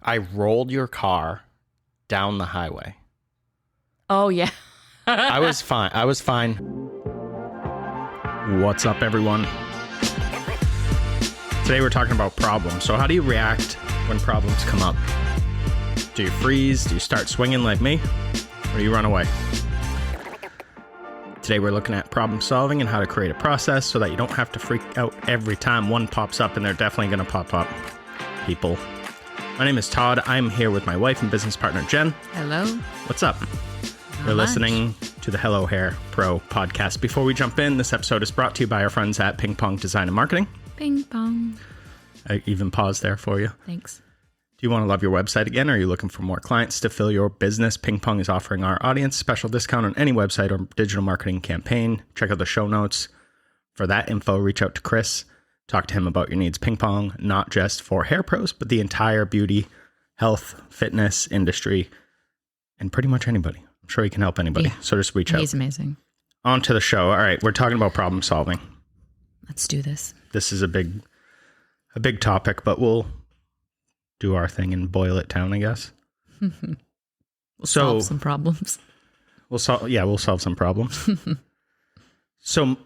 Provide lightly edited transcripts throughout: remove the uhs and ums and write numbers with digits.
I rolled your car down the highway. Oh, yeah. I was fine. What's up, everyone? Today we're talking about problems. So how do you react when problems come up? Do you freeze? Do you start swinging like me? Or do you run away? Today we're looking at problem solving and how to create a process so that you don't have to freak out every time one pops up, and they're definitely going to pop up. People. My name is Todd. I'm here with my wife and business partner, Jen. Hello. What's up? You're listening to the Hello Hair Pro podcast. Before we jump in, this episode is brought to you by our friends at Ping Pong Design and Marketing. Ping pong. I even paused there for you. Thanks. Do you want to love your website again? Or are you looking for more clients to fill your business? Ping Pong is offering our audience special discount on any website or digital marketing campaign. Check out the show notes. For that info, reach out to Chris. Talk to him about your needs. Ping Pong, not just for hair pros, but the entire beauty, health, fitness industry, and pretty much anybody. I'm sure he can help anybody. Yeah. So just reach out. He's amazing. On to the show. All right, we're talking about problem solving. Let's do this. This is a big topic, but we'll do our thing and boil it down, I guess. We'll solve some problems. We'll solve some problems. So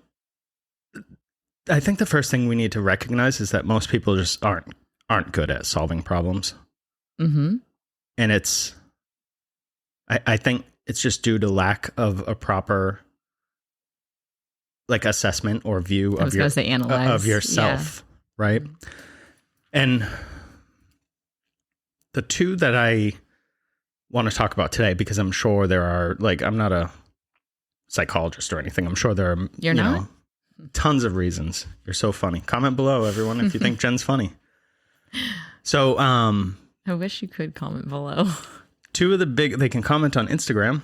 I think the first thing we need to recognize is that most people just aren't good at solving problems. Mm-hmm. And I think it's just due to lack of a proper assessment or view of yourself, right? And the two that I want to talk about today, because I'm sure there are, I'm not a psychologist or anything. I'm sure there are, You're not? Tons of reasons. You're so funny. Comment below, everyone, if you think Jen's funny. So, I wish you could comment below. Two of the they can comment on Instagram.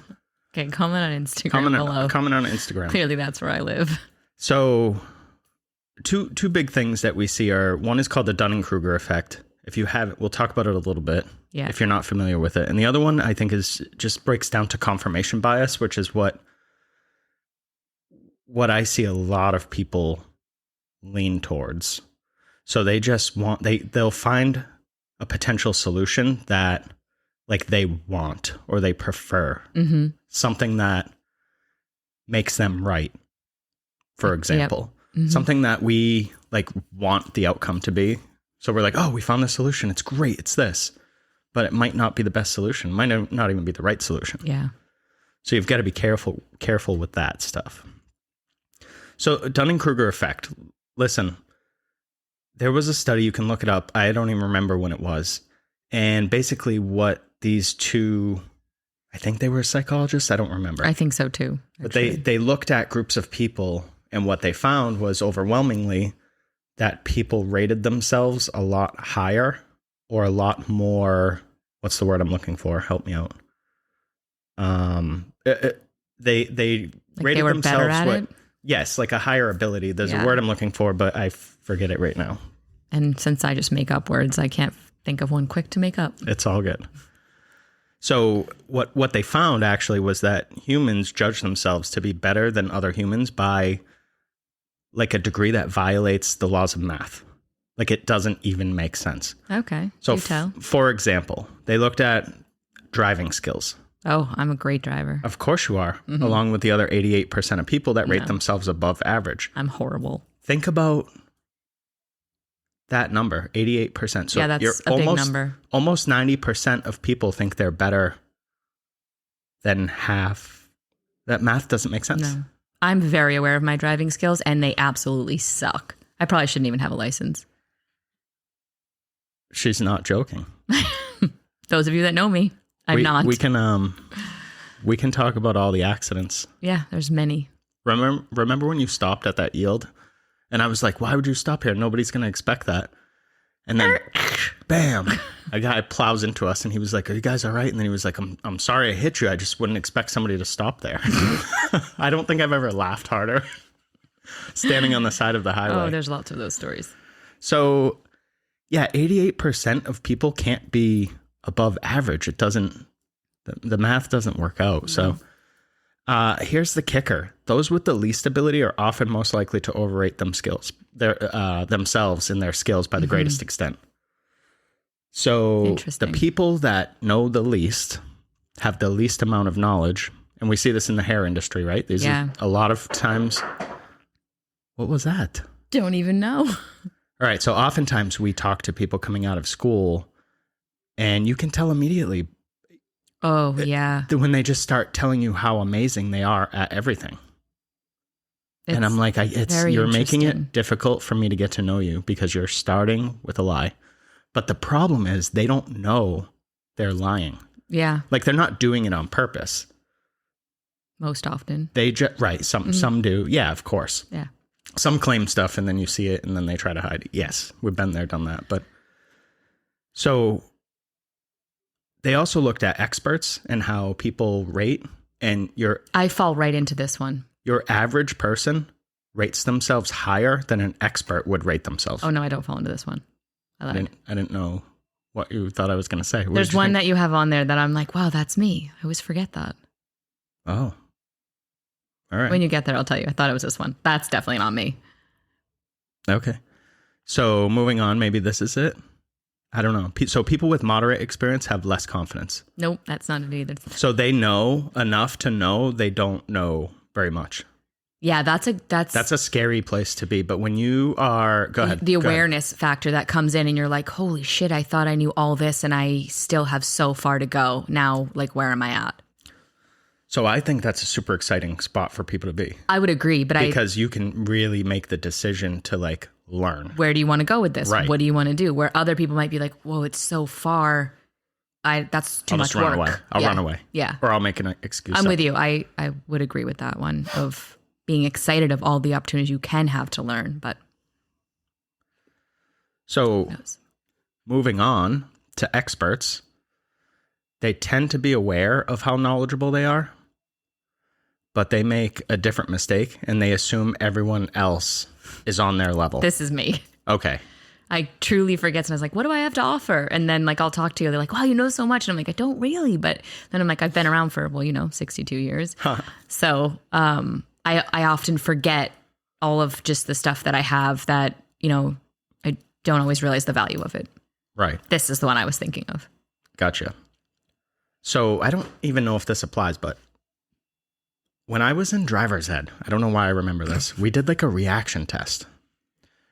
Okay, comment on Instagram below. Comment on Instagram. Clearly that's where I live. So, two big things that we see are, one is called the Dunning-Kruger effect. If you have it, we'll talk about it a little bit. Yeah. If you're not familiar with it. And the other one, I think, is just breaks down to confirmation bias, which is what I see a lot of people lean towards. So they just they'll find a potential solution that they want or they prefer. Mm-hmm. Something that makes them right, for example. Yep. Mm-hmm. Something that we want the outcome to be. So we're like, oh, we found the solution. It's great. It's this. But it might not be the best solution. It might not even be the right solution. Yeah. So you've got to be careful with that stuff. So Dunning-Kruger effect. Listen, there was a study, you can look it up. I don't even remember when it was. And basically what these two, I think they were psychologists. I don't remember. I think so too. Actually. But they looked at groups of people, and what they found was overwhelmingly that people rated themselves a lot higher or a lot more, what's the word I'm looking for? Help me out. They rated they were themselves better at it? Yes, a higher ability. There's a word I'm looking for, but I forget it right now. And since I just make up words, I can't think of one quick to make up. It's all good. So what they found actually was that humans judge themselves to be better than other humans by a degree that violates the laws of math. It doesn't even make sense. Okay. So for example, they looked at driving skills. Oh, I'm a great driver. Of course you are, along with the other 88% of people that rate themselves above average. I'm horrible. Think about that number, 88%. So that's a big number. Almost 90% of people think they're better than half. That math doesn't make sense. No. I'm very aware of my driving skills, and they absolutely suck. I probably shouldn't even have a license. She's not joking. Those of you that know me, I'm not. We can talk about all the accidents. Yeah, there's many. Remember when you stopped at that yield? And I was like, why would you stop here? Nobody's going to expect that. And then, bam, a guy plows into us, and he was like, are you guys all right? And then he was like, I'm sorry I hit you. I just wouldn't expect somebody to stop there. I don't think I've ever laughed harder standing on the side of the highway. Oh, there's lots of those stories. So, yeah, 88% of people can't be above average. It doesn't, the math doesn't work out. No. So here's the kicker. Those with the least ability are often most likely to overrate themselves in their skills by the greatest extent. So the Interesting. people that know the least have the least amount of knowledge. And we see this in the hair industry, right? These Yeah. are a lot of times. What was that? Don't even know. All right. So oftentimes we talk to people coming out of school and you can tell immediately Oh, yeah. when they just start telling you how amazing they are at everything. And I'm like, you're making it difficult for me to get to know you because you're starting with a lie. But the problem is they don't know they're lying. Yeah. Like they're not doing it on purpose. Most often. They just, right. Some do. Yeah, of course. Yeah. Some claim stuff and then you see it and then they try to hide it. Yes, we've been there, done that. But so they also looked at experts and how people rate, and I fall right into this one. your average person rates themselves higher than an expert would rate themselves. Oh, no, I don't fall into this one. I didn't know what you thought I was going to say. There's one that you have on there that I'm like, wow, that's me. I always forget that. Oh. All right. When you get there, I'll tell you. I thought it was this one. That's definitely not me. Okay. So moving on, maybe this is it. I don't know. So people with moderate experience have less confidence. Nope, that's not it either. So they know enough to know they don't know very much. Yeah, that's a scary place to be. But when you are, go ahead. The awareness factor that comes in and you're like, holy shit, I thought I knew all this and I still have so far to go. Now, like, where am I at? So I think that's a super exciting spot for people to be. I would agree, but because you can really make the decision to like learn. Where do you want to go with this? Right. What do you want to do? Where other people might be like, whoa, it's so far. That's too much work. I'll run away. Yeah. Or I'll make an excuse. I'm with you. I would agree with that one of being excited of all the opportunities you can have to learn. But so moving on to experts, they tend to be aware of how knowledgeable they are, but they make a different mistake and they assume everyone else is on their level. This is me. Okay. I truly forget. And I was like, what do I have to offer? And then like, I'll talk to you. They're like, wow, you know so much. And I'm like, I don't really. But then I'm like, I've been around for, 62 years. Huh. So I often forget all of just the stuff that I have that, I don't always realize the value of it. Right. This is the one I was thinking of. Gotcha. So I don't even know if this applies, but when I was in driver's ed, I don't know why I remember this. We did like a reaction test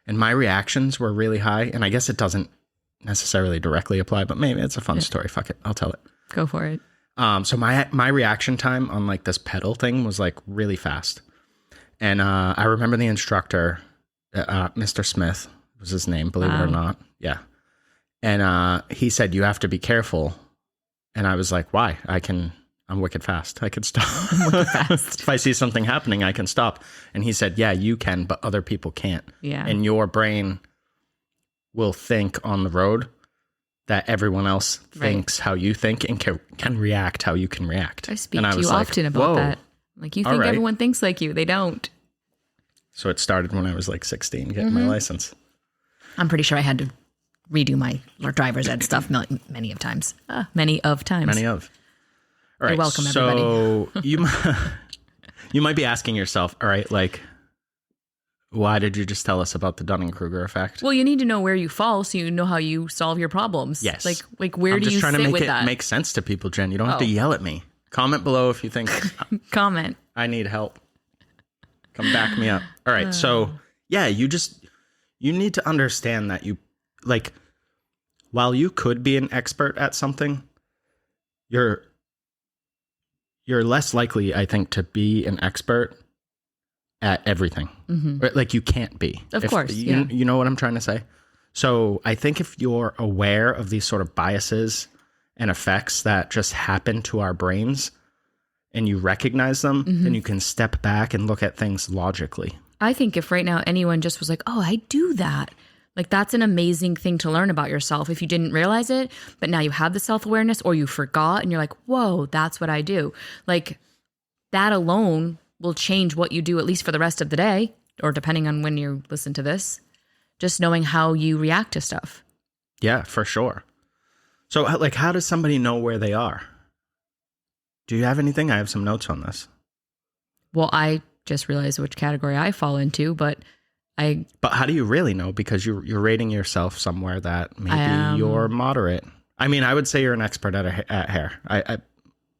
and my reactions were really high. And I guess it doesn't necessarily directly apply, but maybe it's a fun story. Fuck it. I'll tell it. Go for it. So my reaction time on like this pedal thing was like really fast. And I remember the instructor, Mr. Smith was his name, believe it or not. Yeah. And he said, you have to be careful. And I was like, why? I'm wicked fast. I could stop. Wicked fast. If I see something happening, I can stop. And he said, yeah, you can, but other people can't. Yeah. And your brain will think on the road that everyone else thinks how you think and can react how you can react. I speak to you often about that. Like, you think everyone thinks like you. They don't. So it started when I was like 16, getting my license. I'm pretty sure I had to redo my driver's ed stuff many of times. All right. You're welcome, everybody. So you might be asking yourself, all right, like, why did you just tell us about the Dunning-Kruger effect? Well, you need to know where you fall so you know how you solve your problems. Yes. Like where do you sit with that? I'm just trying to make it make sense to people, Jen. You don't have to yell at me. Comment below if you think comment. I need help. Come back me up. All right. So yeah, you need to understand that while you could be an expert at something, you're less likely, I think, to be an expert at everything. Mm-hmm. Like you can't be. Of course. You know what I'm trying to say? So I think if you're aware of these sort of biases and effects that just happen to our brains and you recognize them, then you can step back and look at things logically. I think if right now anyone just was like, oh, I do that. Like, that's an amazing thing to learn about yourself if you didn't realize it, but now you have the self-awareness or you forgot and you're like, whoa, that's what I do. Like, that alone will change what you do, at least for the rest of the day, or depending on when you listen to this, just knowing how you react to stuff. Yeah, for sure. So, like, how does somebody know where they are? Do you have anything? I have some notes on this. Well, I just realized which category I fall into, but But how do you really know? Because you're rating yourself somewhere that maybe you're moderate. I mean, I would say you're an expert at hair.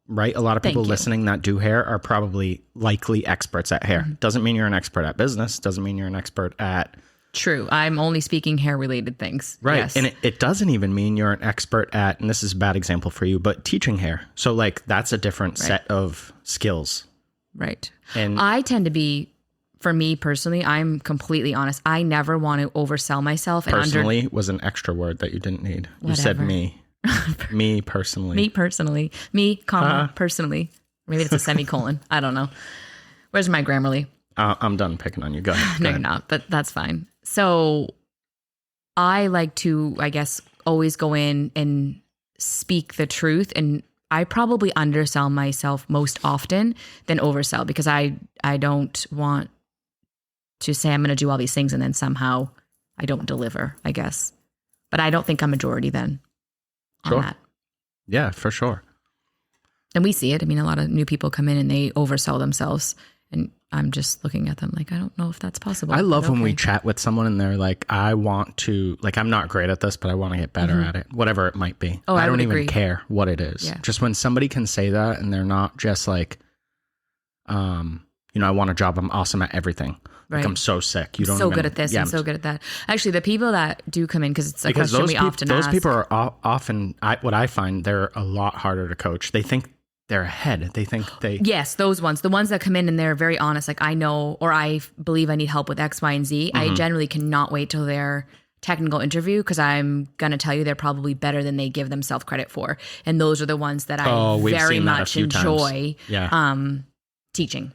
Right? A lot of people listening that do hair are probably likely experts at hair. Doesn't mean you're an expert at business. Doesn't mean you're an expert at... True. I'm only speaking hair related things. Right. Yes. And it doesn't even mean you're an expert at, and this is a bad example for you, but teaching hair. So like that's a different set of skills. Right. And I tend to be, for me personally, I'm completely honest. I never want to oversell myself. Personally was an extra word that you didn't need. Whatever. You said me. Me personally. Me personally. Me, personally. Maybe it's a semicolon. I don't know. Where's my Grammarly? I'm done picking on you. Go ahead. No, you're not, but that's fine. So I like to, I guess, always go in and speak the truth. And I probably undersell myself most often than oversell, because I don't want to say I'm going to do all these things and then somehow I don't deliver, I guess. But I don't think I'm majority then. Sure. On that. Yeah, for sure. And we see it. I mean, a lot of new people come in and they oversell themselves. And I'm just looking at them like, I don't know if that's possible. I love when we chat with someone and they're like, I want to, like, I'm not great at this, but I want to get better at it, whatever it might be. Oh, I don't even even care what it is. Yeah. Just when somebody can say that and they're not just like, I want a job. I'm awesome at everything. Right. Like I'm so sick. You I'm don't so even, good at this. yeah, I'm so good at that. Actually, the people that do come in, because it's a because question we often ask. those people are often, what I find, they're a lot harder to coach. They think they're ahead. They think they... Yes, those ones. The ones that come in and they're very honest, like I know, or I believe I need help with X, Y, and Z. I generally cannot wait till their technical interview, because I'm going to tell you they're probably better than they give themselves credit for. And those are the ones that I very much enjoy teaching.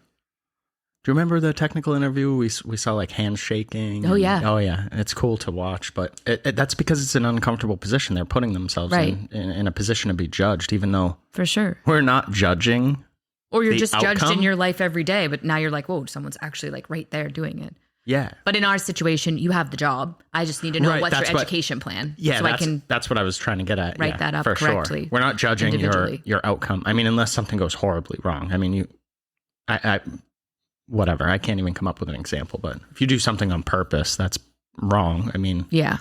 Do you remember the technical interview? We saw like handshaking. Oh, yeah. Oh, yeah. It's cool to watch, but that's because it's an uncomfortable position. They're putting themselves in a position to be judged, even though for sure we're not judging. Or you're just judged in your life every day, but now you're like, whoa, someone's actually like right there doing it. Yeah. But in our situation, you have the job. I just need to know what's your education plan. Yeah, so that's what I was trying to get at. Write that up for correctly. Sure. We're not judging your outcome. I mean, unless something goes horribly wrong. I mean, whatever. I can't even come up with an example, but if you do something on purpose, that's wrong. I mean, yeah,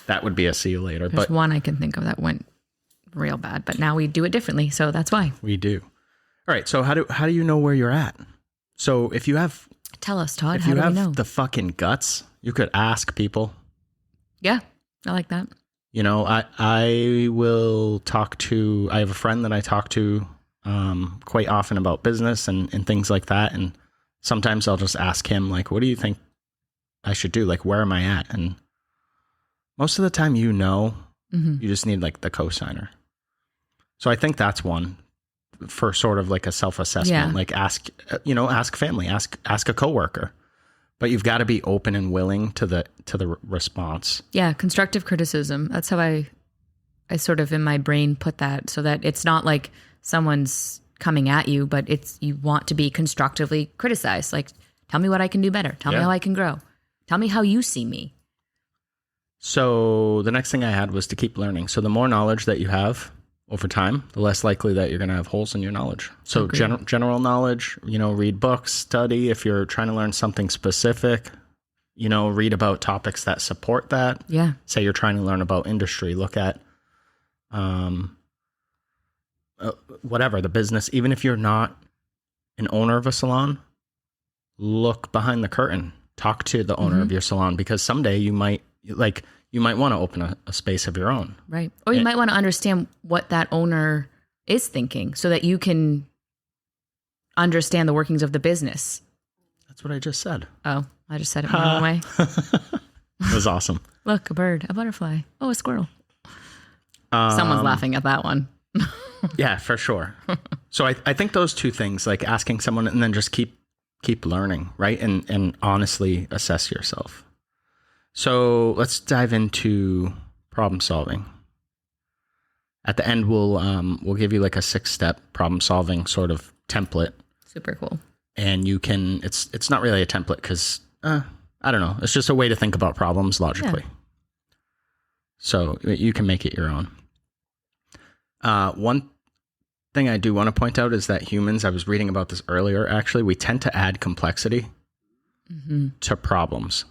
that would be a see you later. There's but one I can think of that went real bad, but now we do it differently. So that's why we do. All right. So how do you know where you're at? So if you have, tell us, Todd, if how you do have we know? the fucking guts, you could ask people. Yeah. I like that. I will talk to, I have a friend that I talk to quite often about business and things like that. And sometimes I'll just ask him, like, what do you think I should do? Like, where am I at? And most of the time, you just need like the cosigner. So I think that's one for sort of like a self-assessment, like ask family, ask a coworker, but you've got to be open and willing to the response. Yeah. Constructive criticism. That's how I sort of in my brain put that, so that it's not like someone's coming at you, but you want to be constructively criticized. Like, tell me what I can do better. Tell me how I can grow. Tell me how you see me. So the next thing I had was to keep learning. So the more knowledge that you have over time, the less likely that you're going to have holes in your knowledge. So general knowledge, read books, study. If you're trying to learn something specific, read about topics that support that. Yeah. Say you're trying to learn about industry, look at, whatever the business, even if you're not an owner of a salon, look behind the curtain, talk to the owner of your salon, because someday you might want to open a space of your own. Right. Or you might want to understand what that owner is thinking, so that you can understand the workings of the business. That's what I just said. Oh, I just said it my own way. It was awesome. Look, a bird, a butterfly. Oh, a squirrel. Someone's laughing at that one. Yeah, for sure. So I think those two things, like asking someone and then just keep learning, right? And honestly assess yourself. So let's dive into problem solving. At the end, we'll give you like a 6-step problem solving sort of template. Super cool. And you can, it's not really a template because, I don't know. It's just a way to think about problems logically. Yeah. So you can make it your own. One thing I do want to point out is that humans, I was reading about this earlier, actually, we tend to add complexity to problems.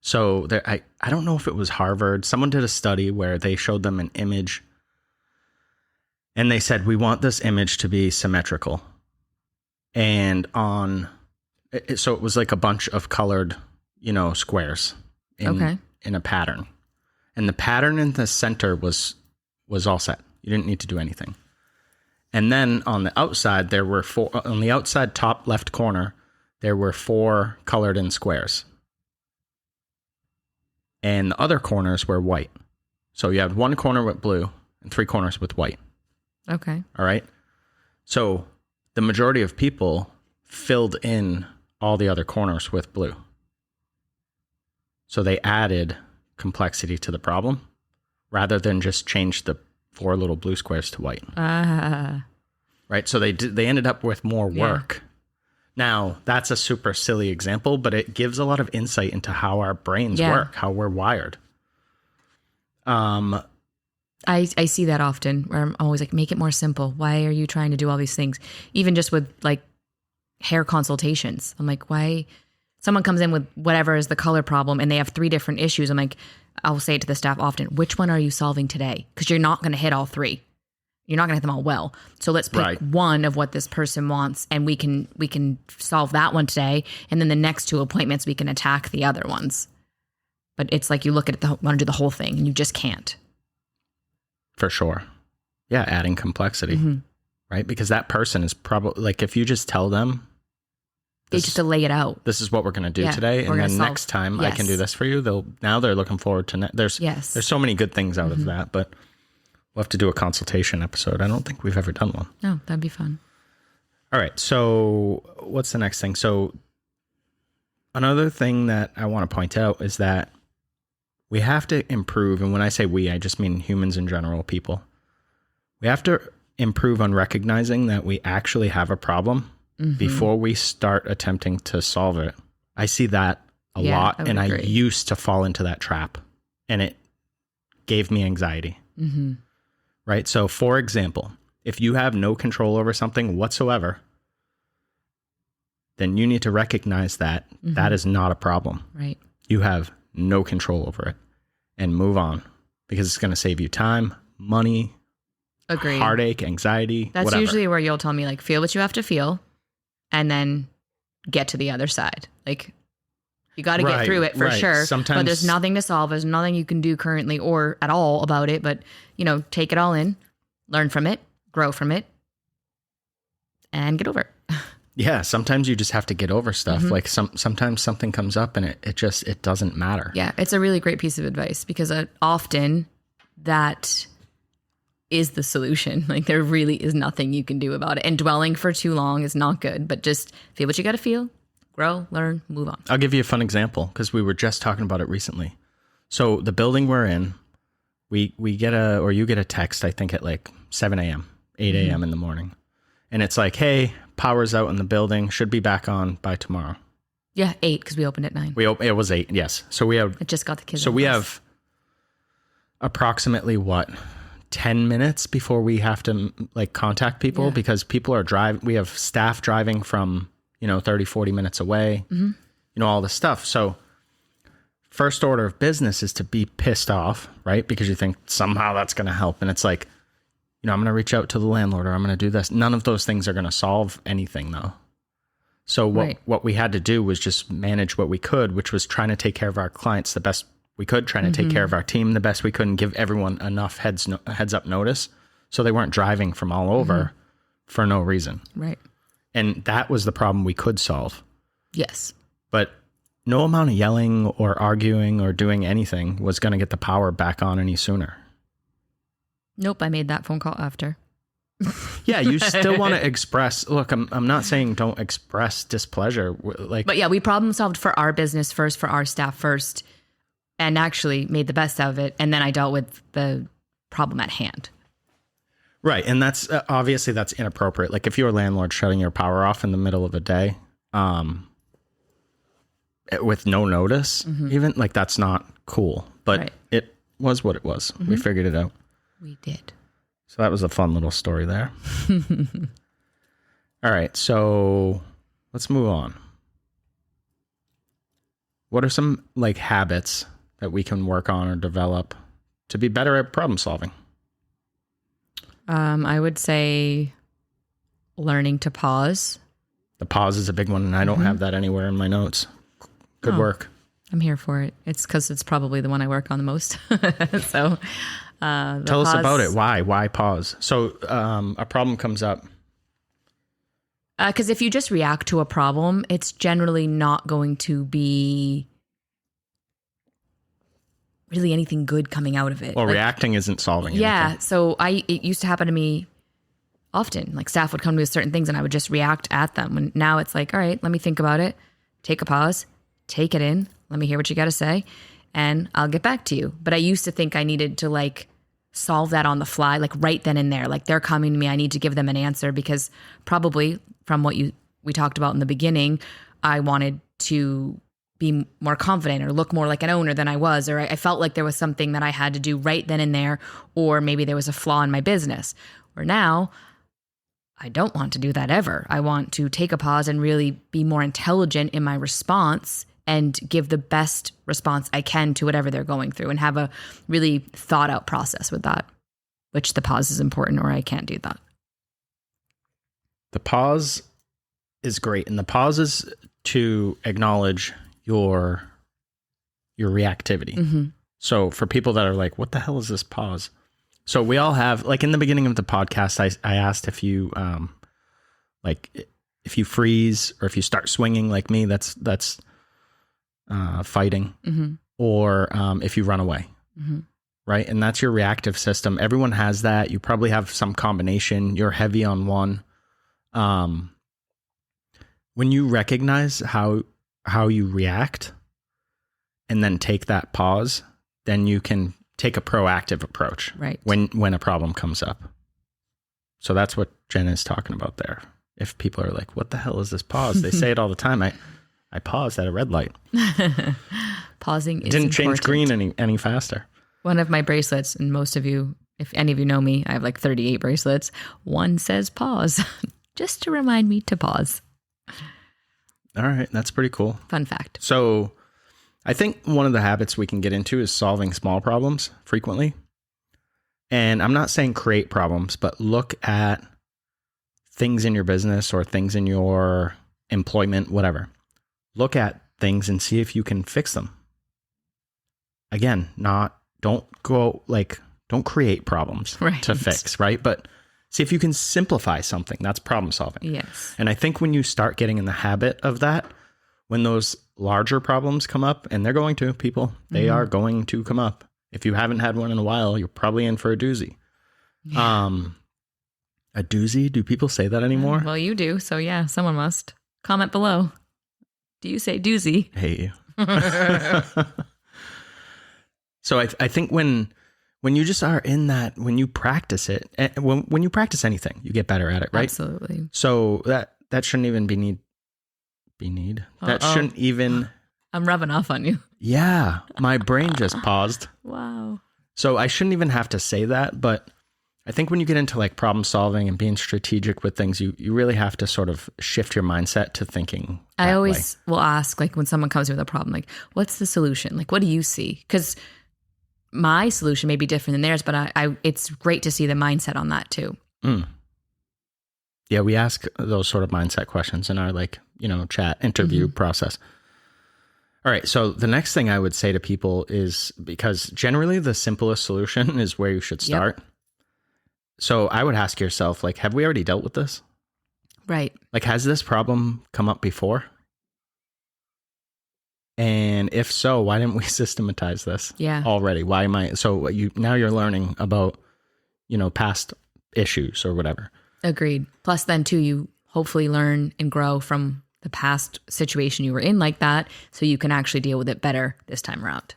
So there, I don't know if it was Harvard. Someone did a study where they showed them an image and they said, we want this image to be symmetrical. And so it was like a bunch of colored, squares in a pattern. And the pattern in the center was all set. You didn't need to do anything. And then on the outside, there were on the outside top left corner, there were 4 colored in squares. And the other corners were white. So you had 1 corner with blue and 3 corners with white. Okay. All right. So the majority of people filled in all the other corners with blue. So they added complexity to the problem rather than just change the 4 little blue squares to white. Right. So they ended up with more work. Yeah. Now, that's a super silly example, but it gives a lot of insight into how our brains work, how we're wired. I see that often where I'm always like, make it more simple. Why are you trying to do all these things? Even just with like hair consultations. I'm like, why? Someone comes in with whatever is the color problem and they have 3 different issues. I'm like, I'll say it to the staff often, which one are you solving today? Because you're not going to hit all 3. You're not going to hit them all well. So let's pick one of what this person wants and we can solve that one today. And then the next 2 appointments, we can attack the other ones. But it's like you look at it, want to do the whole thing and you just can't. For sure. Yeah, adding complexity, right? Because that person is probably, like, if you just tell them, they just to lay it out. This is what we're going to do today, and then next time I can do this for you. They're looking forward to there's so many good things out of that, but we'll have to do a consultation episode. I don't think we've ever done one. No, that'd be fun. All right, so what's the next thing? So another thing that I want to point out is that we have to improve, and when I say we, I just mean humans in general, people. We have to improve on recognizing that we actually have a problem before we start attempting to solve it. I see that a lot, and I used to fall into that trap, and it gave me anxiety. Right? So, for example, if you have no control over something whatsoever, then you need to recognize that that is not a problem. Right. You have no control over it and move on because it's going to save you time, money, heartache, anxiety. That's whatever. Usually where you'll tell me, like, feel what you have to feel and then get to the other side. Like, you got to get through it for sure. Sometimes, but there's nothing to solve. There's nothing you can do currently or at all about it. But, take it all in, learn from it, grow from it, and get over it. Yeah, sometimes you just have to get over stuff. Like sometimes something comes up and it doesn't matter. Yeah, it's a really great piece of advice because often that is the solution. Like there really is nothing you can do about it. And dwelling for too long is not good, but just feel what you got to feel, grow, learn, move on. I'll give you a fun example because we were just talking about it recently. So the building we're in, you get a text, I think at like 7 a.m., 8 a.m. in the morning. And it's like, hey, power's out in the building. Should be back on by tomorrow. Yeah, 8 because we opened at 9. It was 8, yes. So we have... I just got the kids. So we have approximately, 10 minutes before we have to contact people because people are driving. We have staff driving from, 30, 40 minutes away, all this stuff. So first order of business is to be pissed off, right? Because you think somehow that's going to help. And it's like, I'm going to reach out to the landlord or I'm going to do this. None of those things are going to solve anything though. So what we had to do was just manage what we could, which was trying to take care of our clients the best we could, trying to take care of our team the best we could and give everyone enough heads up notice so they weren't driving from all over for no reason. Right. And that was the problem we could solve. Yes. But no amount of yelling or arguing or doing anything was going to get the power back on any sooner. Nope, I made that phone call after. Yeah, you still want to express. Look, I'm not saying don't express displeasure. But yeah, we problem solved for our business first, for our staff first, and actually made the best out of it. And then I dealt with the problem at hand. Right, and that's obviously that's inappropriate. Like if you're a landlord shutting your power off in the middle of a day, with no notice, even that's not cool. But it was what it was. We figured it out. We did. So that was a fun little story there. All right, so let's move on. What are some like habits that we can work on or develop to be better at problem solving? I would say learning to pause. The pause is a big one, and I don't have that anywhere in my notes. Good work. I'm here for it. It's because it's probably the one I work on the most. So tell us about it. Why pause? So a problem comes up. Because if you just react to a problem, it's generally not going to be really anything good coming out of it. Well, reacting isn't solving anything. So it used to happen to me often. Like staff would come to me with certain things and I would just react at them. And now it's like, all right, let me think about it. Take a pause. Take it in. Let me hear what you got to say. And I'll get back to you. But I used to think I needed to like solve that on the fly, like right then and there. Like they're coming to me, I need to give them an answer because probably from what we talked about in the beginning, I wanted to be more confident or look more like an owner than I was, or I felt like there was something that I had to do right then and there, or maybe there was a flaw in my business. Where now I don't want to do that ever. I want to take a pause and really be more intelligent in my response and give the best response I can to whatever they're going through and have a really thought out process with that, which the pause is important, or I can't do that. The pause is great. And the pause is to acknowledge your reactivity. Mm-hmm. So for people that are like, what the hell is this pause? So we all have, like in the beginning of the podcast, I asked if you, like if you freeze or if you start swinging like me, that's fighting, mm-hmm. or if you run away, mm-hmm. right? And that's your reactive system. Everyone has that. You probably have some combination. You're heavy on one. When you recognize how you react and then take that pause, then you can take a proactive approach, right, when a problem comes up. So that's what Jen is talking about there. If people are like, what the hell is this pause? They say it all the time. I paused at a red light. Pausing is didn't important. Change green any faster. One of my bracelets, and most of you, if any of you know me, I have like 38 bracelets. One says pause, just to remind me to pause. All right. That's pretty cool. Fun fact. So I think one of the habits we can get into is solving small problems frequently. And I'm not saying create problems, but look at things in your business or things in your employment, whatever. Look at things and see if you can fix them. Again, don't create problems to fix, right? But see if you can simplify something. That's problem solving. Yes. And I think when you start getting in the habit of that, when those larger problems come up, and they're going to, they are going to come up. If you haven't had one in a while, you're probably in for a doozy. Yeah. A doozy? Do people say that anymore? Well, you do. So yeah, someone must. Comment below. Do you say doozy? Hate you. So I think when you just are in that, when you practice it, when you practice anything, you get better at it, right? Absolutely. So that shouldn't even be need. That shouldn't even. I'm rubbing off on you. Yeah. My brain just paused. Wow. So I shouldn't even have to say that. But I think when you get into like problem solving and being strategic with things, you really have to sort of shift your mindset to thinking. I always will ask, like when someone comes with a problem, like, what's the solution? Like, what do you see? Because my solution may be different than theirs, but it's great to see the mindset on that too. Mm. Yeah, we ask those sort of mindset questions in our chat interview process. All right, so the next thing I would say to people is, because generally the simplest solution is where you should start. Yep. So I would ask yourself, like, have we already dealt with this? Right. Like, has this problem come up before? And if so, why didn't we systematize this already? Why am I? So now you're learning about, past issues or whatever. Agreed. Plus then too, you hopefully learn and grow from the past situation you were in like that, so you can actually deal with it better this time around.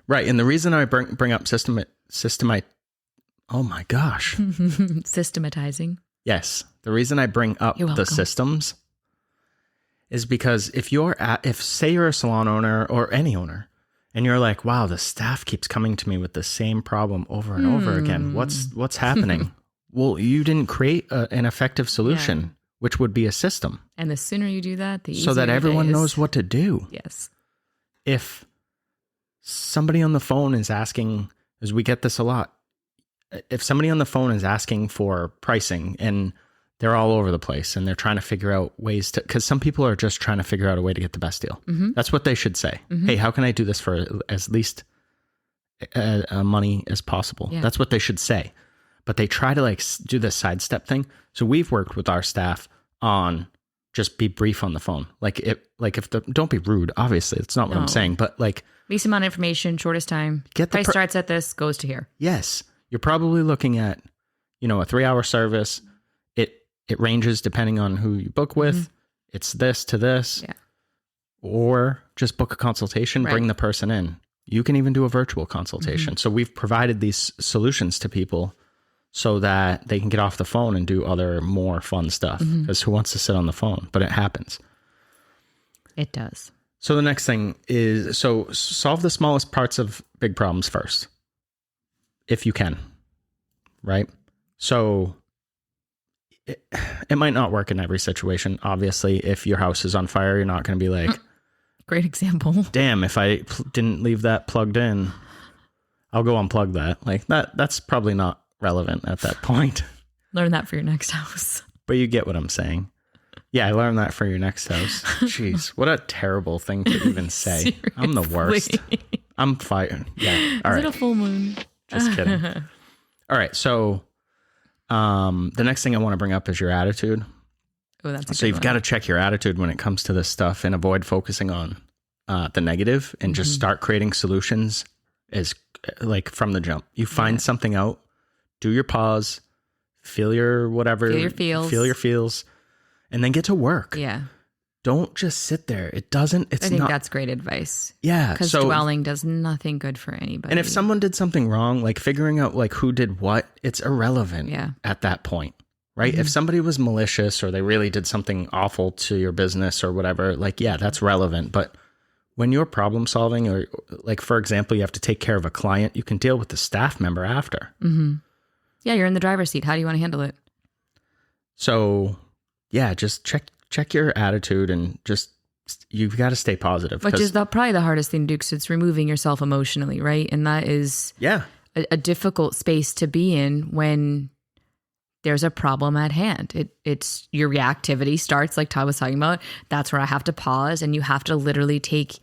Right. And the reason I bring up oh my gosh. Systematizing. Yes. The reason I bring up the systems is because if say you're a salon owner or any owner, and you're like, wow, the staff keeps coming to me with the same problem over and over again. What's happening? Well, you didn't create an effective solution, which would be a system. And the sooner you do that, the easier so that everyone it is. knows what to do. Yes. if somebody on the phone is asking, as we get this a lot, if somebody on the phone is asking for pricing and they're all over the place and they're trying to figure out ways to, because some people are just trying to figure out a way to get the best deal. That's what they should say. Hey, how can I do this for as least money as possible? Yeah. That's what they should say. But they try to like do this sidestep thing. So we've worked with our staff on just be brief on the phone. Don't be rude. Obviously, it's not what I'm saying, but like least amount of information, shortest time. Get the price starts at this, goes to here. Yes. You're probably looking at, a 3-hour service. It ranges depending on who you book with. It's this to this. Yeah. Or just book a consultation, bring the person in. You can even do a virtual consultation. So we've provided these solutions to people so that they can get off the phone and do other more fun stuff. Because who wants to sit on the phone? But it happens. It does. So the next thing is, solve the smallest parts of big problems first. If you can. Right? So it might not work in every situation. Obviously, if your house is on fire, you're not going to be like, great example. Damn, if I didn't leave that plugged in, I'll go unplug that. Like that's probably not relevant at that point. Learn that for your next house. But you get what I'm saying. Yeah, I learned that for your next house. Jeez, what a terrible thing to even say. Seriously? I'm the worst. I'm fired. Yeah. All right. Is it a full moon? Just kidding. All right. So the next thing I want to bring up is your attitude. Oh, that's a so you've good got to check your attitude when it comes to this stuff and avoid focusing on the negative and just start creating solutions as like from the jump. You find something out, do your pause, feel your whatever, feel your feels, and then get to work. Yeah. Don't just sit there. I think that's great advice. Yeah. Because dwelling does nothing good for anybody. And if someone did something wrong, like figuring out like who did what, it's irrelevant at that point, right? If somebody was malicious or they really did something awful to your business or whatever, like, yeah, that's relevant. But when you're problem solving or like, for example, you have to take care of a client, you can deal with the staff member after. Yeah, you're in the driver's seat. How do you want to handle it? So yeah, just check your attitude and just, you've got to stay positive. Which is probably the hardest thing to do because it's removing yourself emotionally, right? And that is a difficult space to be in when there's a problem at hand. It's your reactivity starts, like Todd was talking about. That's where I have to pause and you have to literally take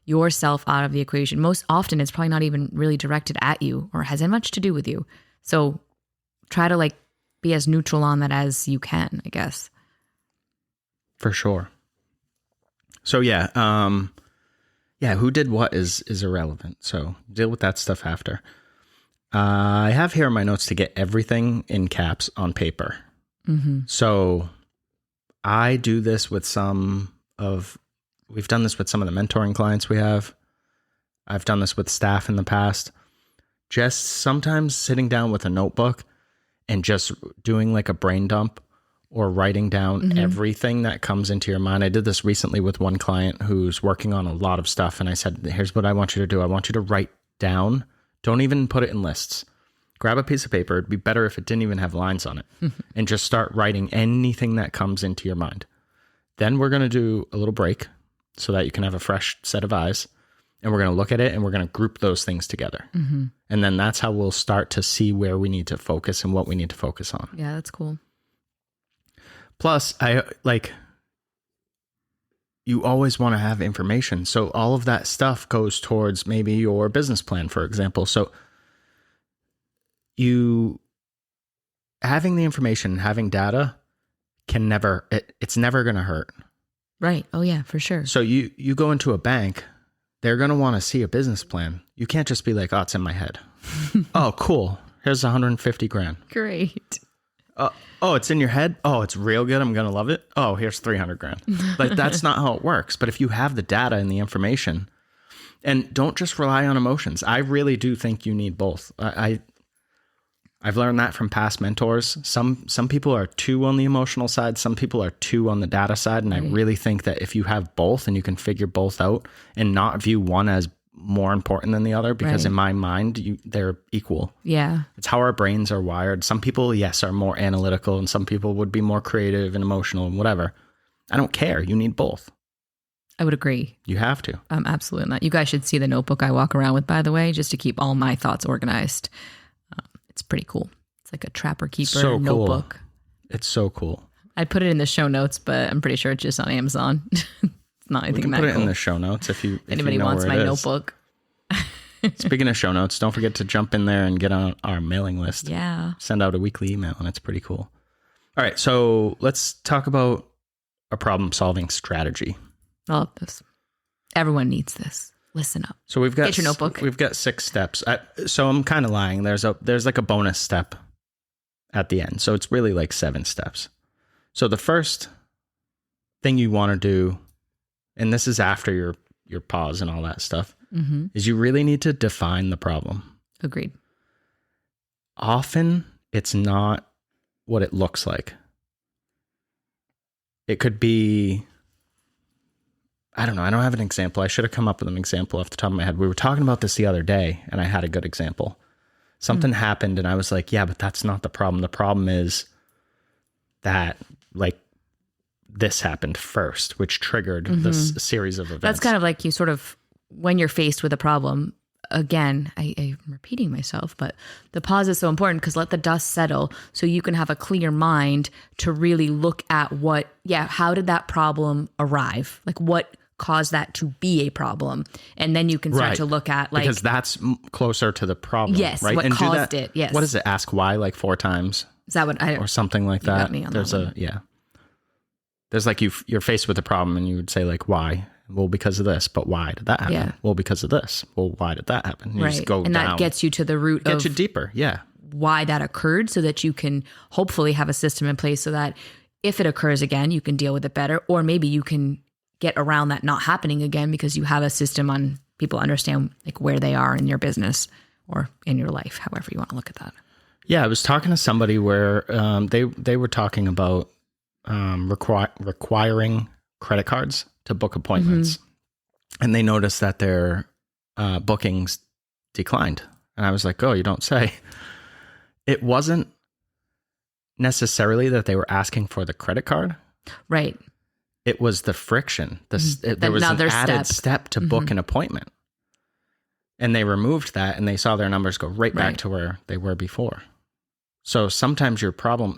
yourself out of the equation. Most often it's probably not even really directed at you or has much to do with you. So try to like be as neutral on that as you can, I guess. For sure. So who did what is irrelevant. So deal with that stuff after. I have here in my notes to get everything in caps on paper. So I do this with we've done this with some of the mentoring clients we have. I've done this with staff in the past. Just sometimes sitting down with a notebook and just doing like a brain dump or writing down everything that comes into your mind. I did this recently with one client who's working on a lot of stuff. And I said, here's what I want you to do. I want you to write down. Don't even put it in lists. Grab a piece of paper. It'd be better if it didn't even have lines on it. And just start writing anything that comes into your mind. Then we're going to do a little break so that you can have a fresh set of eyes. And we're going to look at it and we're going to group those things together. And then that's how we'll start to see where we need to focus and what we need to focus on. Yeah, that's cool. Plus, you always want to have information. So all of that stuff goes towards maybe your business plan, for example. So having the information, having data it's never going to hurt. Right. Oh yeah, for sure. So you go into a bank, they're going to want to see a business plan. You can't just be like, oh, it's in my head. Oh, cool. Here's 150 grand. Great. Oh, it's in your head? Oh, it's real good. I'm going to love it. Oh, here's 300 grand. Like, that's not how it works. But if you have the data and the information, and don't just rely on emotions. I really do think you need both. I've learned that from past mentors. Some people are too on the emotional side. Some people are too on the data side. And I really think that if you have both and you can figure both out and not view one as more important than the other, because in my mind, they're equal. Yeah. It's how our brains are wired. Some people, yes, are more analytical and some people would be more creative and emotional and whatever. I don't care. You need both. I would agree. You have to. Absolutely not. You guys should see the notebook I walk around with, by the way, just to keep all my thoughts organized. It's pretty cool. It's like a trapper keeper notebook. Cool. It's so cool. I'd put it in the show notes, but I'm pretty sure it's just on Amazon. It's not anything. We can put it in the show notes if anybody wants my notebook. Speaking of show notes, don't forget to jump in there and get on our mailing list. Yeah. Send out a weekly email, and it's pretty cool. All right, so let's talk about a problem-solving strategy. I love this. Everyone needs this. Listen up. So we've got get your notebook. We've got 6 steps. So I'm kind of lying. There's like a bonus step at the end. So it's really like 7 steps. So the first thing you want to do, and this is after your pause and all that stuff, is you really need to define the problem. Agreed. Often it's not what it looks like. It could be, I don't know. I don't have an example. I should have come up with an example off the top of my head. We were talking about this the other day, and I had a good example. Something happened, and I was like, yeah, but that's not the problem. The problem is that, like, this happened first, which triggered this series of events. That's kind of like you sort of, when you're faced with a problem, again, I'm repeating myself, but the pause is so important because let the dust settle so you can have a clear mind to really look at how did that problem arrive? Like what caused that to be a problem? And then you can start to look at like... Because that's closer to the problem, yes, right? What and caused it, yes. What does it ask why like 4 times? Is that what I... Or something like that. Got me on There's that one. Yeah. There's like you're faced with a problem and you would say like, why? Well, because of this, but why did that happen? Yeah. Well, because of this. Well, why did that happen? You just go and down. That gets you to the root Gets you deeper, yeah. Why that occurred so that you can hopefully have a system in place so that if it occurs again, you can deal with it better. Or maybe you can get around that not happening again because you have a system on people understand like where they are in your business or in your life, however you want to look at that. Yeah, I was talking to somebody where they were talking about requiring credit cards to book appointments. And they noticed that their bookings declined. And I was like, oh, you don't say. It wasn't necessarily that they were asking for the credit card. Right. It was the friction. There was an added step to book an appointment. And they removed that and they saw their numbers go right back to where they were before. So sometimes your problem...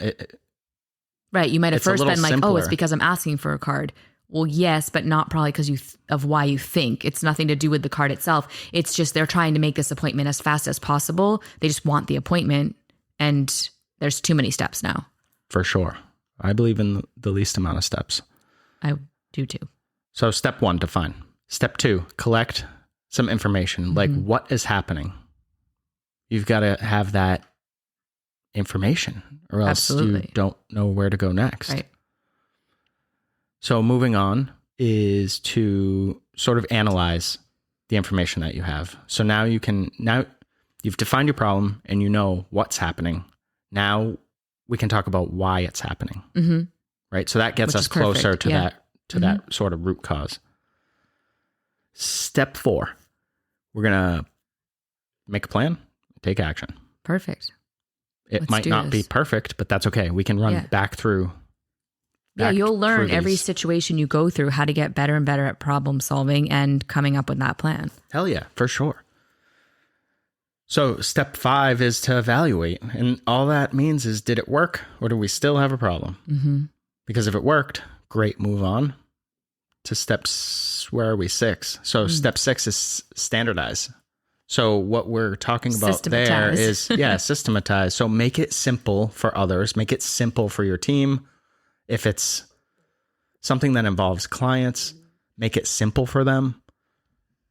Right. You might have first been like, simpler. oh, it's because I'm asking for a card. Well, yes, but not probably because of why you think. It's nothing to do with the card itself. It's just they're trying to make this appointment as fast as possible. They just want the appointment, and there's too many steps now. For sure. I believe in the least amount of steps. I do too. So step 1, define. Step 2, collect some information. Like what is happening? You've got to have that information or else you don't know where to go next. Right. So moving on is to sort of analyze the information that you have. So now you've defined your problem and you know what's happening. Now we can talk about why it's happening. Right. So that gets us closer to that sort of root cause. Step 4, we're going to make a plan, take action. Perfect. It might not be perfect, but that's okay. We can run back through. You'll learn every situation you go through how to get better and better at problem solving and coming up with that plan. Hell yeah, for sure. So step 5 is to evaluate. And all that means is, did it work or do we still have a problem? Because if it worked, great, move on to steps, where are we, 6? So step 6 is standardize. So what we're talking about there is, systematize. So make it simple for others. Make it simple for your team. If it's something that involves clients, make it simple for them.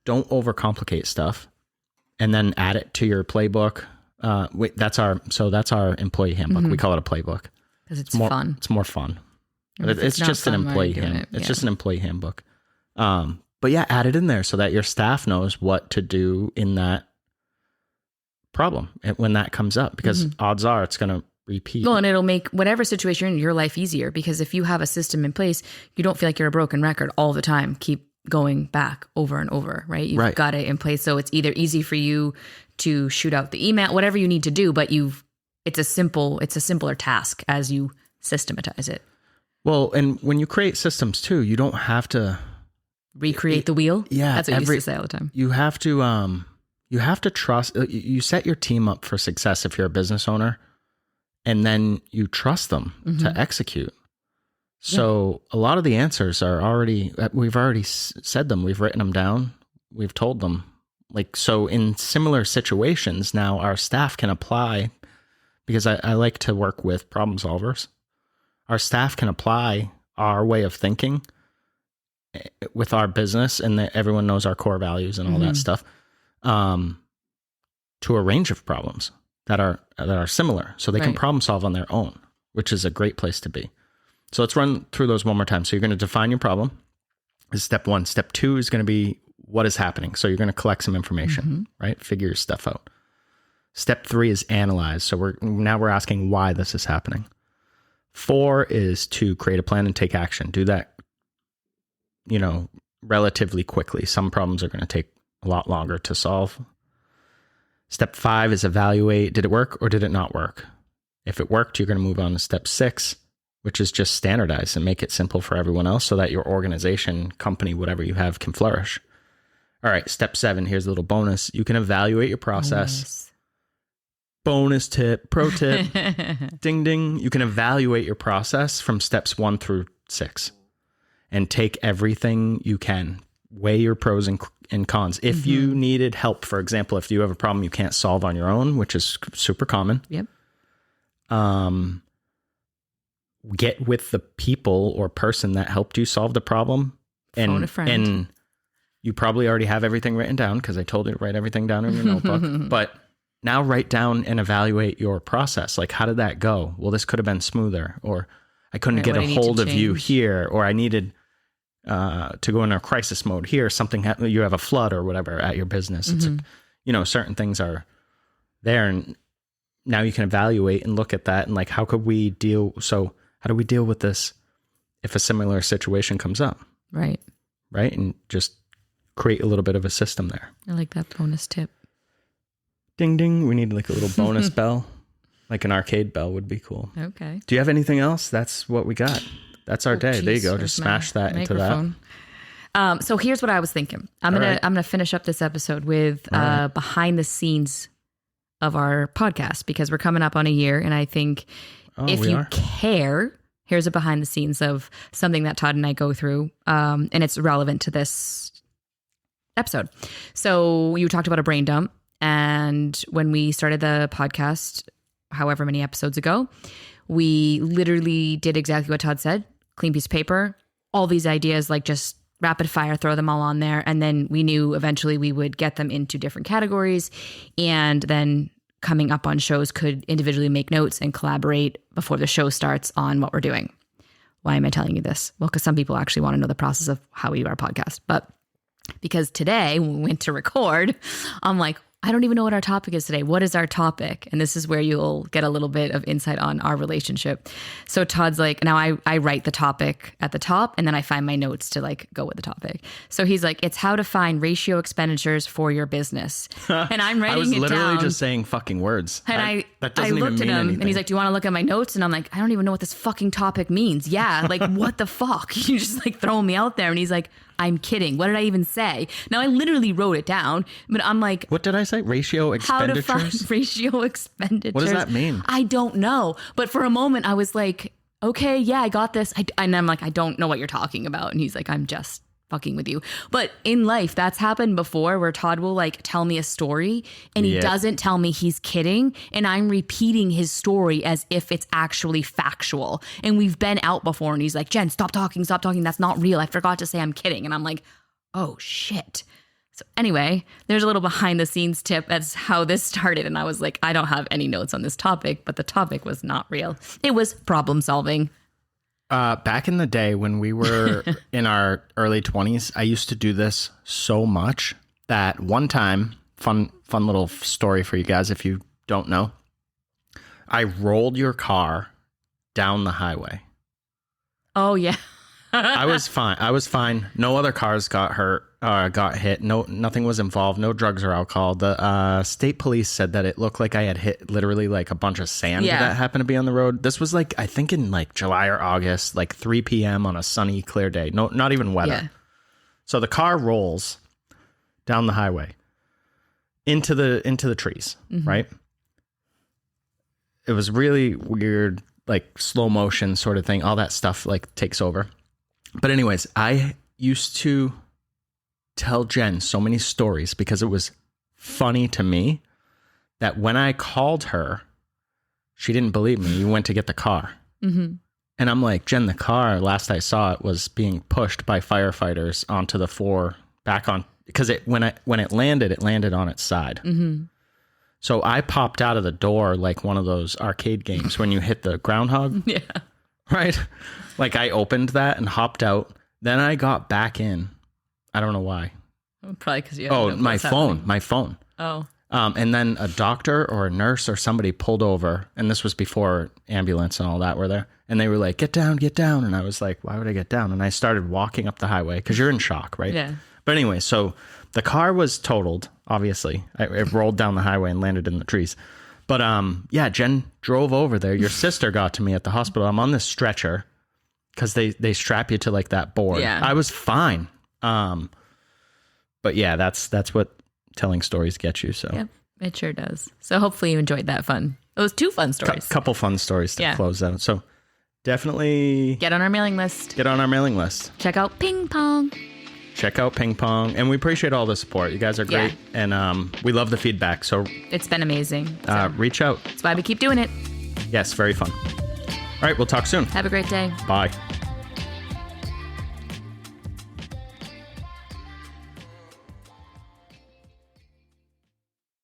Don't overcomplicate stuff. And then add it to your playbook. That's our employee handbook. We call it a playbook. Because it's fun. It's more fun. It's just an employee handbook. It's just an employee handbook. But yeah, add it in there so that your staff knows what to do in that problem when that comes up, because odds are it's going to repeat. Well, and it'll make whatever situation you're in your life easier, because if you have a system in place, you don't feel like you're a broken record all the time. Keep going back over and over, right? You've got it in place. So it's either easy for you to shoot out the email, whatever you need to do, but it's a simpler task as you systematize it. Well, and when you create systems too, you don't have to recreate the wheel. Yeah. That's what you used to say all the time. You have to trust, you set your team up for success if you're a business owner, and then you trust them to execute. So a lot of the answers are we've already said them. We've written them down. We've told them. Like, so in similar situations, now our staff can apply, because I like to work with problem solvers. Our staff can apply our way of thinking with our business, and everyone knows our core values and all that stuff, to a range of problems that are similar. So they can problem solve on their own, which is a great place to be. So let's run through those one more time. So you're going to define your problem. This is step 1. Step 2 is going to be what is happening. So you're going to collect some information, right? Figure your stuff out. Step 3 is analyze. So we're asking why this is happening. 4 is to create a plan and take action. Do that, relatively quickly. Some problems are going to take a lot longer to solve. Step 5 is evaluate. Did it work or did it not work? If it worked, you're going to move on to step 6, which is just standardize and make it simple for everyone else so that your organization, company, whatever you have, can flourish. All right, step 7, here's a little bonus. You can evaluate your process. Bonus tip, pro tip, ding, ding. You can evaluate your process from steps 1 through 6 and take everything you can. Weigh your pros and cons. If you needed help, for example, if you have a problem you can't solve on your own, which is super common. Yep. Get with the people or person that helped you solve the problem. Phone a friend. And you probably already have everything written down, because I told you to write everything down in your notebook. But now write down and evaluate your process. Like, how did that go? Well, this could have been smoother, or I couldn't get a hold of you here, or I needed to go in a crisis mode here. Something you have a flood or whatever at your business. It's certain things are there, and now you can evaluate and look at that and like, how do we deal with this if a similar situation comes up? Right. And just create a little bit of a system there. I like that bonus tip. Ding, ding. We need like a little bonus bell, like an arcade bell would be cool. Okay. Do you have anything else? That's what we got. That's our day. There you go. Just smash that microphone. Into that. So here's what I was thinking. I'm gonna finish up this episode with behind the scenes of our podcast, because we're coming up on a year, and I think if you care, here's a behind the scenes of something that Todd and I go through, and it's relevant to this episode. So you talked about a brain dump, and when we started the podcast, however many episodes ago, we literally did exactly what Todd said. Clean piece of paper, all these ideas, like just rapid fire, throw them all on there. And then we knew eventually we would get them into different categories, and then coming up on shows could individually make notes and collaborate before the show starts on what we're doing. Why am I telling you this? Well, because some people actually want to know the process of how we do our podcast. But because today when we went to record, I'm like, I don't even know what our topic is today. What is our topic? And this is where you'll get a little bit of insight on our relationship. So Todd's like, now I write the topic at the top, and then I find my notes to like go with the topic. So he's like, it's how to find ratio expenditures for your business. And I'm writing it down. I was literally just saying fucking words. And I looked at him anything. And he's like, do you want to look at my notes? And I'm like, I don't even know what this fucking topic means. Yeah. Like, what the fuck? You just like throwing me out there. And he's like, I'm kidding. What did I even say? Now, I literally wrote it down, but I'm like... What did I say? Ratio expenditures? How to find ratio expenditures. What does that mean? I don't know. But for a moment, I was like, okay, yeah, I got this. And I'm like, I don't know what you're talking about. And he's like, I'm just fucking with you. But in life, that's happened before, where Todd will like tell me a story and he doesn't tell me he's kidding, and I'm repeating his story as if it's actually factual. And we've been out before, and he's like, Jen, stop talking, that's not real, I forgot to say I'm kidding. And I'm like, oh shit. So anyway, there's a little behind the scenes tip as how this started. And I was like, I don't have any notes on this topic, but the topic was not real. It was problem solving. Back in the day when we were in our early 20s, I used to do this so much that one time, fun little story for you guys if you don't know, I rolled your car down the highway. Oh, yeah. I was fine. No other cars got hurt, got hit. No, nothing was involved. No drugs or alcohol. The state police said that it looked like I had hit literally like a bunch of sand that happened to be on the road. This was like, I think in like July or August, like 3 p.m. on a sunny, clear day. No, not even weather. So the car rolls down the highway into the trees, right? It was really weird, like slow motion sort of thing. All that stuff like takes over. But anyways, I used to tell Jen so many stories because it was funny to me that when I called her, she didn't believe me. You went to get the car. And I'm like, Jen, the car, last I saw it, was being pushed by firefighters onto the floor, back on, because when it landed on its side. So I popped out of the door like one of those arcade games when you hit the groundhog. Yeah. Right? Like I opened that and hopped out. Then I got back in. I don't know why. Probably because you had my phone. Oh. And then a doctor or a nurse or somebody pulled over, and this was before ambulance and all that were there. And they were like, get down. And I was like, why would I get down? And I started walking up the highway because you're in shock, right? Yeah. But anyway, so the car was totaled, obviously. It rolled down the highway and landed in the trees. But yeah, Jen drove over there. Your sister got to me at the hospital. I'm on this stretcher because they strap you to like that board. Yeah. I was fine. But yeah, that's what telling stories get you. So Yep, it sure does. So hopefully you enjoyed that fun. Those 2 fun stories. Couple fun stories to close out. So definitely Get on our mailing list. Check out Ping Pong. And we appreciate all the support. You guys are great. Yeah. And we love the feedback. So It's been amazing. So reach out. that's why we keep doing it. Yes, very fun. All right, we'll talk soon. Have a great day. Bye.